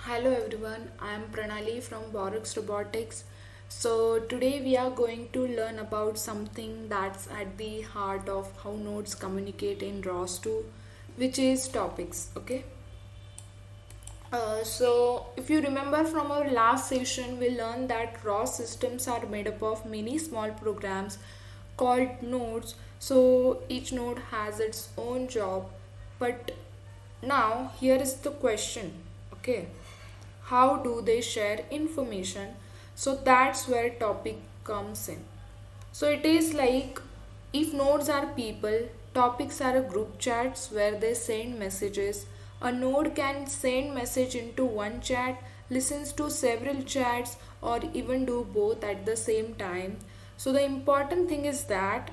Hello everyone, I am Pranali from Robotics. So today we are going to learn about something that's at the heart of how nodes communicate in ROS2, which is topics. Okay. So if you remember from our last session, we learned that ROS systems are made up of many small programs called nodes. So each node has its own job. But now here is the question. Okay, how do they share information? So that's where topic comes in. So it is like, if nodes are people, topics are group chats where they send messages. A node can send message into one chat, listens to several chats, or even do both at the same time. So the important thing is that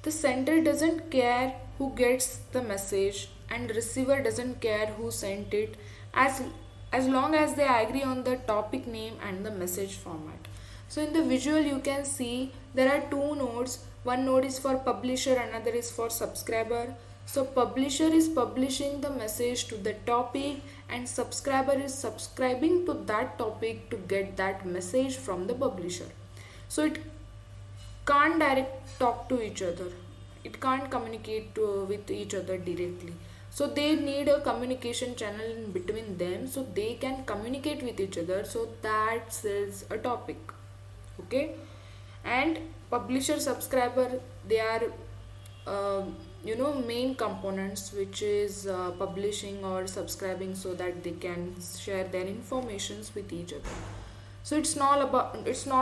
the sender doesn't care who gets the message and receiver doesn't care who sent it, as long as they agree on the topic name and the message format. So in the visual you can see there are two nodes. One node is for publisher, another is for subscriber. So publisher is publishing the message to the topic and subscriber is subscribing to that topic to get that message from the publisher. So it can't direct talk to each other, it can't communicate with each other directly. So they need a communication channel in between them so they can communicate with each other. So that is a topic. Okay. And publisher subscriber, they are uh, main components, which is publishing or subscribing so that they can share their informations with each other. So it's not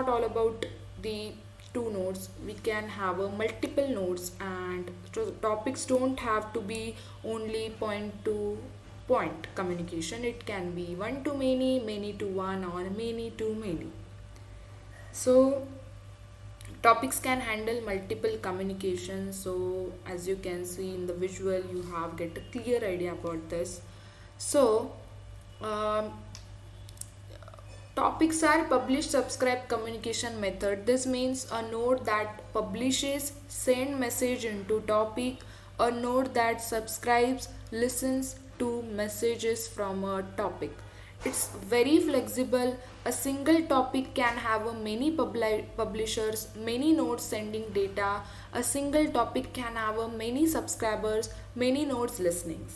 all about the two nodes. We can have a multiple nodes, and so topics don't have to be only point to point communication. It can be one to many, many to one, or many to many. So topics can handle multiple communications. So as you can see in the visual, you have get a clear idea about this. So um, topics are publish subscribe communication method. This means a node that publishes send message into topic, a node that subscribes listens to messages from a topic. It's very flexible. A single topic can have a many publishers, many nodes sending data. A single topic can have a many subscribers, many nodes listening.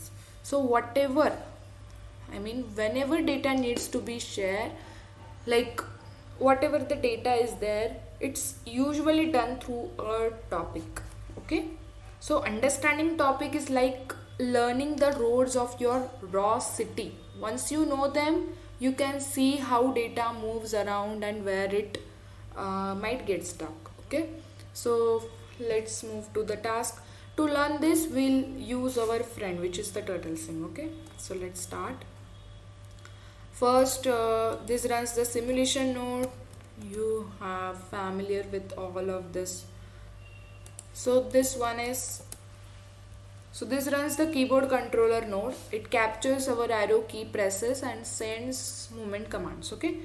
So whenever data needs to be shared, like whatever the data is there, it's usually done through a topic. Okay. So understanding topic is like learning the roads of your raw city. Once you know them, you can see how data moves around and where it might get stuck. Okay. So let's move to the task. To learn this, we'll use our friend, which is the turtle sim. Okay. So let's start. First, this runs the simulation node. You have familiar with all of this. So this runs the keyboard controller node. It captures our arrow key presses and sends movement commands. Okay.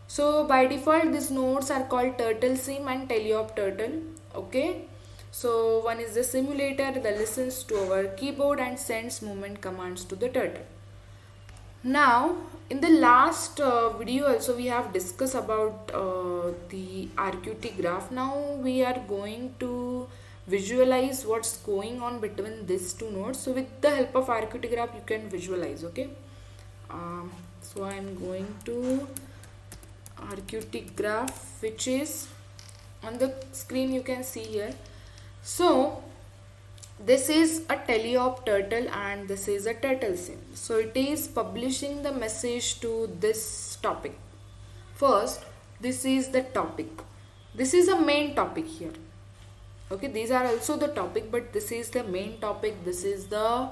So by default, these nodes are called turtle sim and teleop turtle. Okay. So one is the simulator that listens to our keyboard and sends movement commands to the turtle. Now, in the last video also we have discussed about the RQT graph. Now we are going to visualize what's going on between these two nodes. So with the help of RQT graph you can visualize. Okay. So I am going to RQT graph, which is on the screen you can see here. So this is a teleop turtle and this is a turtle sim. So it is publishing the message to this topic. First, this is the topic. This is a main topic here. Okay, these are also the topic, but this is the main topic. This is the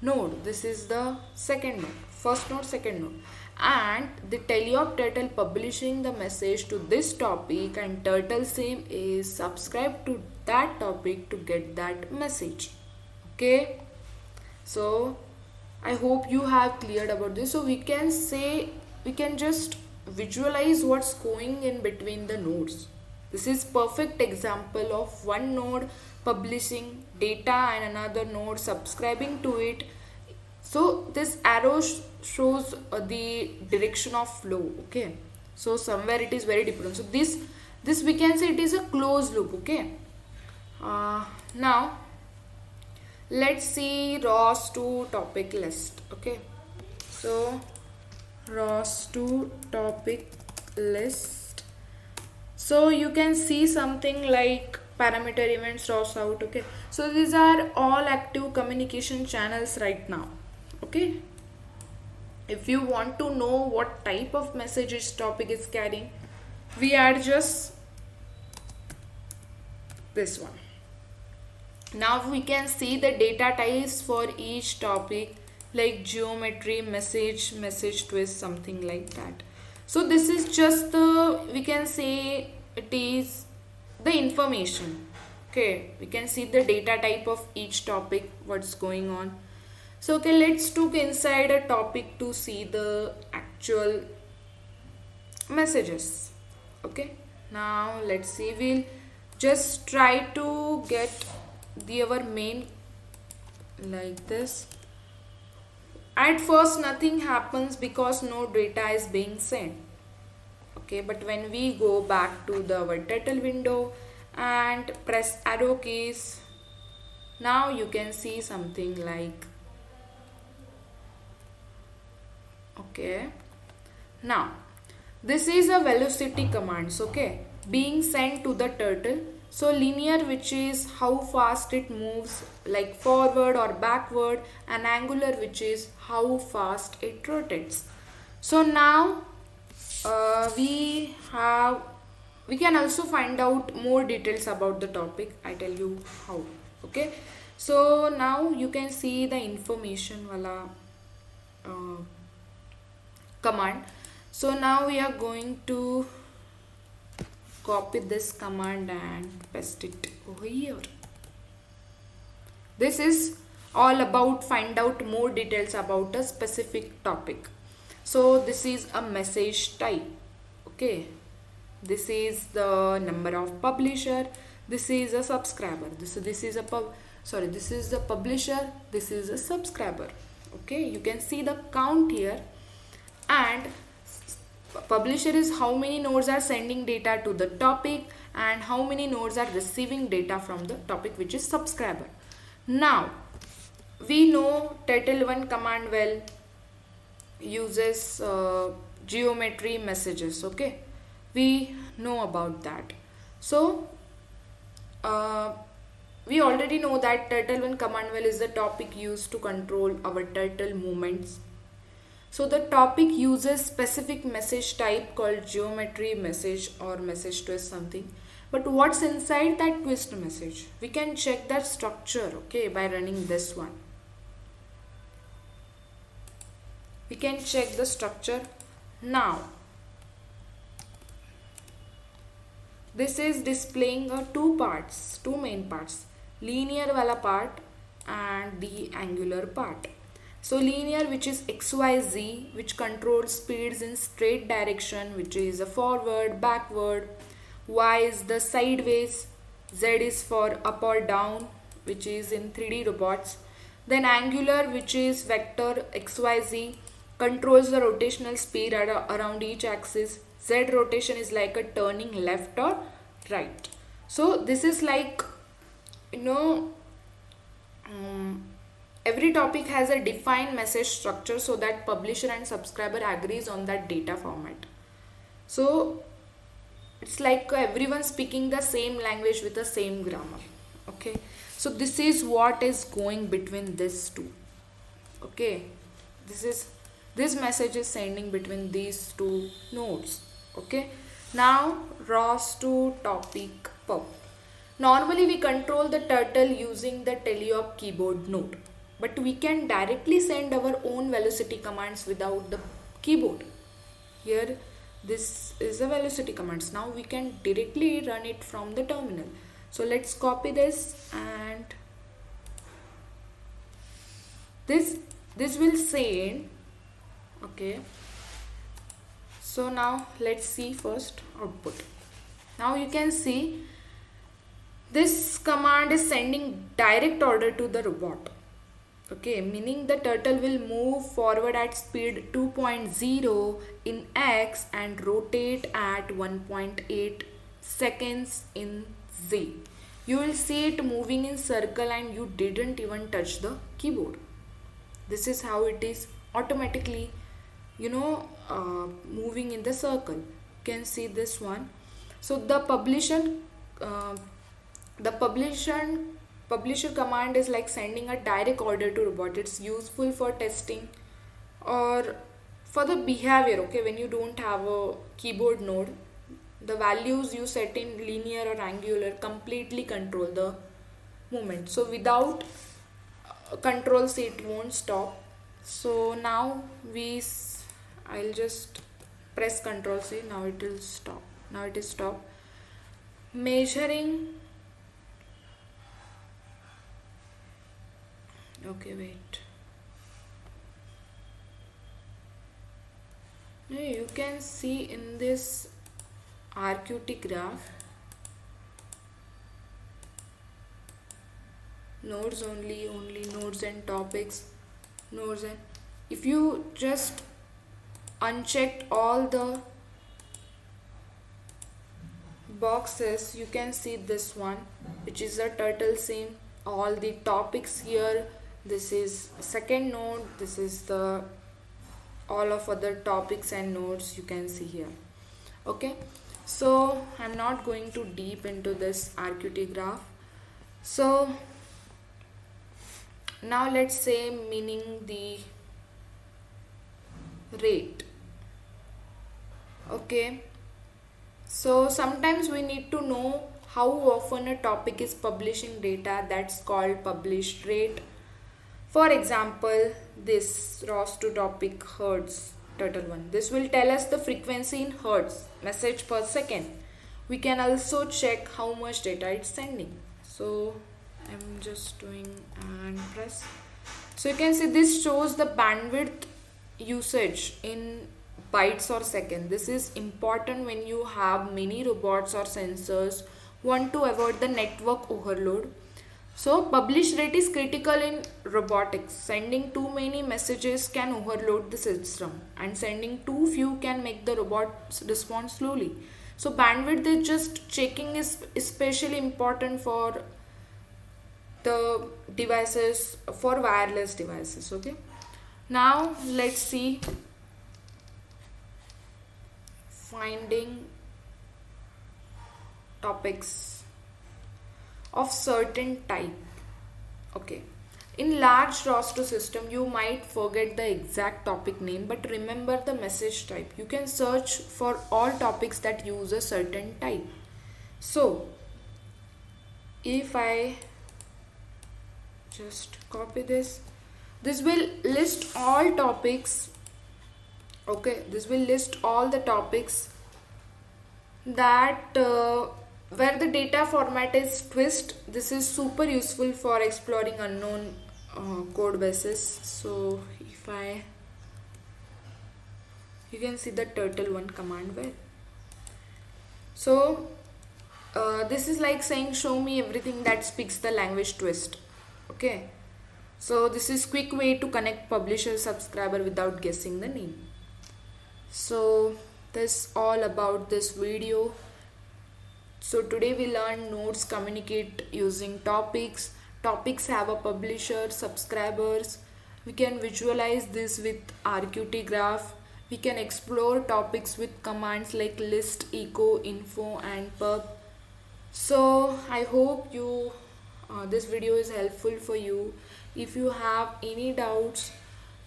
node. This is the second node. First node, second node. And the teleop turtle publishing the message to this topic, and turtle sim is subscribed to that topic to get that message. Okay. So I hope you have cleared about this. So we can just visualize what's going in between the nodes. This is perfect example of one node publishing data and another node subscribing to it So this arrow shows the direction of flow. Okay, so somewhere it is very different. So this we can say it is a closed loop. Okay, now let's see ROS2 topic list. Okay, so ROS2 topic list. So you can see something like parameter events ROS out. Okay, so these are all active communication channels right now. Okay, if you want to know what type of message each topic is carrying, we add just this one. Now we can see the data types for each topic, like geometry, message twist, something like that. So this is just the, we can say it is the information. Okay, we can see the data type of each topic, what's going on. So okay, let's look inside a topic to see the actual messages. Okay, now let's see, we'll just try to get our main like this. At first nothing happens because no data is being sent. Okay, but when we go back to our title window and press arrow keys, now you can see something like, okay, now this is a velocity commands, okay, being sent to the turtle. So linear, which is how fast it moves, like forward or backward, and angular, which is how fast it rotates. So now we can also find out more details about the topic. I tell you how. Okay, so now you can see the information wala command. So now we are going to copy this command and paste it over here. This is all about find out more details about a specific topic. So this is a message type. Okay, this is the number of publisher, this is a subscriber, this is a this is the publisher, this is a subscriber. Okay, you can see the count here, and publisher is how many nodes are sending data to the topic and how many nodes are receiving data from the topic, which is subscriber. Now we know title1 command well uses geometry messages. Okay, we know about that. So we already know that title1 command well is the topic used to control our title movements. So the topic uses specific message type called geometry message or message twist something. But what's inside that twist message? We can check that structure, okay, by running this one. We can check the structure now. This is displaying two main parts, linear wala part and the angular part. So linear, which is XYZ, which controls speeds in straight direction, which is a forward, backward. Y is the sideways. Z is for up or down, which is in 3D robots. Then angular, which is vector XYZ, controls the rotational speed around each axis. Z rotation is like a turning left or right. So this is like, every topic has a defined message structure so that publisher and subscriber agrees on that data format. So it's like everyone speaking the same language with the same grammar. Okay, so this is what is going between these two. Okay, this message is sending between these two nodes. Okay, now ROS2 topic pub. Normally we control the turtle using the teleop keyboard node, but we can directly send our own velocity commands without the keyboard. Here this is a velocity commands. Now we can directly run it from the terminal. So let's copy this, and this will send. Okay, so now let's see first output. Now you can see this command is sending direct order to the robot. Okay, meaning the turtle will move forward at speed 2.0 in x and rotate at 1.8 seconds in z. You will see it moving in circle and you didn't even touch the keyboard. This is how it is automatically, moving in the circle. You can see this one. So uh, the publisher command is like sending a direct order to robot. It's useful for testing or for the behavior. Okay, when you don't have a keyboard node, the values you set in linear or angular completely control the movement. So without control C, it won't stop. So now I'll just press control C. Now it will stop. Now it is stop. Measuring. Okay, wait. Now you can see in this RQT graph, nodes only nodes and topics, nodes, and if you just unchecked all the boxes, you can see this one, which is a turtle sim. All the topics here. This is second node. This is the all of other topics and nodes you can see here. Okay, so I'm not going too deep into this RQT graph. So now let's say meaning the rate. Okay, so sometimes we need to know how often a topic is publishing data. That's called published rate. For example, this ROS2 topic hertz turtle one. This will tell us the frequency in hertz, message per second. We can also check how much data it's sending. So I'm just doing and press. So you can see this shows the bandwidth usage in bytes or second. This is important when you have many robots or sensors, want to avoid the network overload. So publish rate is critical in robotics. Sending too many messages can overload the system, and sending too few can make the robots respond slowly. So bandwidth is just checking is especially important for the devices, for wireless devices. Okay, now let's see finding topics of certain type. Okay, in large ROS2 system you might forget the exact topic name, but remember the message type. You can search for all topics that use a certain type. So if I just copy this will list all topics. Okay, this will list all the topics that where the data format is twist. This is super useful for exploring unknown code bases. So if you can see the turtle one command well. So this is like saying show me everything that speaks the language twist. Okay, so this is quick way to connect publisher subscriber without guessing the name. So this all about this video. So today we learned nodes communicate using topics. Topics have a publisher, subscribers. We can visualize this with RQT graph. We can explore topics with commands like list, echo, info and pub. So I hope this video is helpful for you. If you have any doubts,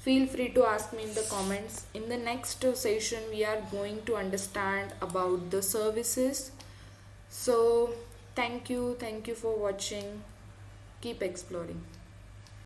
feel free to ask me in the comments. In the next session we are going to understand about the services. So thank you for watching. Keep exploring.